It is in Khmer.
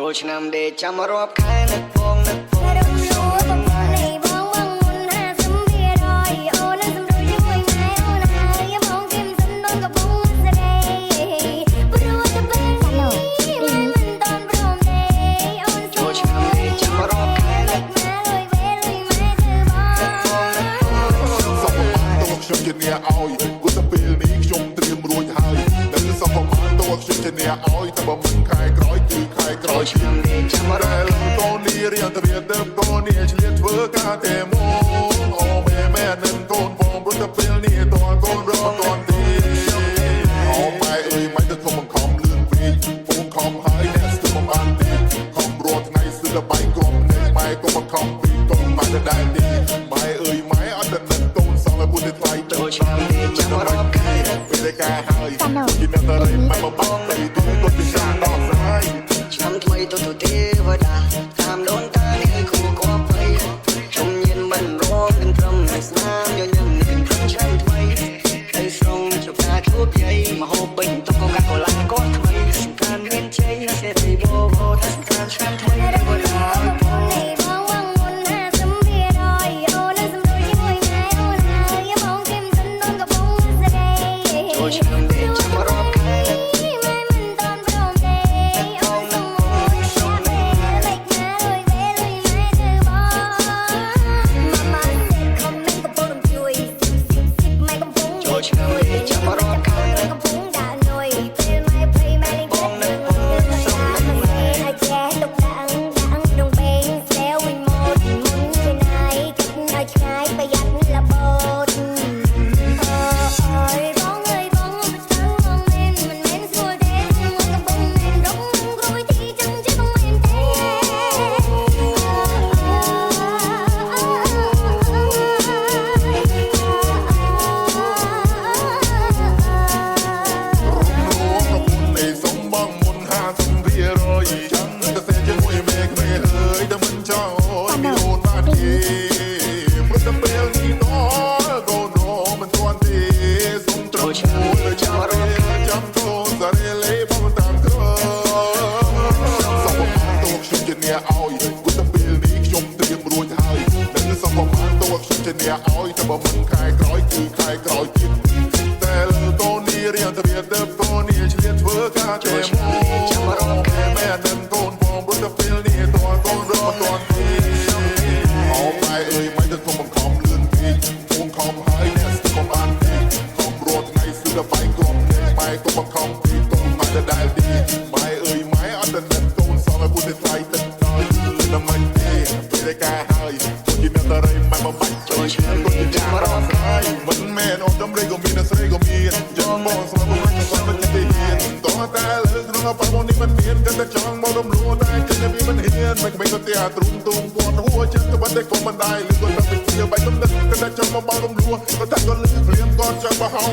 ចូលឆ្នាំដេកចាំរាប់ខែនឹកបងនឹកបងរំលោភបងនេះបងបងមុន50%អូននឹងសម្រួលជាមួយម៉ែអូនហើយបងគឹមសិនដូនកំពុងស្រីព្រោះតែពេលនេះមិនតាន់ព្រមទេអូនចូលឆ្នាំដេកចាំរាប់ខែនឹកម៉ែលុយពេលលុយម៉ែគឺបងសុខបានតួខ្ញុំជាអ្នកឲ្យគូតែពេលនេះខ្ញុំត្រៀមរួចហើយនៅសុខបានតួខ្ញុំជាអ្នកឲ្យតែបើមិនខែក្រោយគឺខែក្រោយឆ្នាំដេកចាំរាប់កូននេះរៀនទៅរៀនទៅកូននេះឆ្លៀតធ្វើការតែមកអូមែនឹងកូនបងព្រោះតែពេលនេះតើកូនរកកូនទេអូម៉ែអើយម៉ែទៅធំបង្ខំលឿនពេកពងខំហើយអ្នកស្ទើរបានទេខំរត់ថ្ងៃស្ទើរបាយគំនេះម៉ែក៏បង្ខំពីកូនម៉ែដែរទេម៉ែអើយម៉ែអត់ដឹងកូនសងឲ្យពុទ្ធថ្លៃទៅឆ្នាំនេះចាំរាប់ខែពេលការហើយគិតនៅតែម៉ែមកបងទៅទៅពីសាដល់ស្រាយឆ្នាំថ្មីទៅទេវតាតាមដូនតានេះគូកប់ភ័យខ្ញុំញៀនមិនរងនឹងត្រឹមស្នាមញញឹមនឹងត្រឹមឆ្នាំថ្មីទៅស្រងជប់ការជួបយាយមហូបបិញតុកកាកូឡាកូនថ្មីសង្ការមានជ័យសេរីបោបោតែសង្ការឆ្នាំថ្មីទេវតាបងនេះបងបងមុន50%អូននឹងសម្រួលជាមួយម៉ែអូនហើយបងគឹមសិនដូនកំពុងស្រីចូលឆ្នាំដេកចាំរាប់ខែឲ្យតែបើមិនខែក្រោយគឺខែក្រោយទៀតតែកូននេះរៀនទៅរៀនទៅកូននេះឆ្លៀតធ្វើការតែមកមែនឹងកូនបងព្រោះតែពេលនេះតើកូនរកមិនទេអូម៉ែអើយម៉ែទៅធំបង្ខំលឿនពេកពងខំហើយអ្នកស្ទើរបានទេខំរត់ថ្ងៃស្ទើរបាយគំនេះម៉ែក៏បង្ខំពីកូនម៉ែដែរទេម៉ែអើយម៉ែអត់ដឹងកូនសងឲ្យពុទ្ធថ្លៃទឹកដល់តែមិនទេពេលការហើយគិតនៅតែរៃម៉ែមកបាច់ចូលឆ្នាំគិតចាំរកហើយមិនមែនអូនដំរីក៏មានស្រីក៏មានចាំមកស្មារតីក៏មិនទេហ៊ានតោះតែលើក្នុងប៉បងនេះមិនមានតែចង់មករំលួតែគិតតែវាមិនហ៊ានមិនក៏តែទ្រុំទុំពាន់ហួរចិត្តក៏មិនតែក៏មិនដែរឬក៏តែជាបាយទំនឹកក៏តែចង់មកបោរំលួក៏តែក៏លឺព្រាមក៏ចង់បោះហោ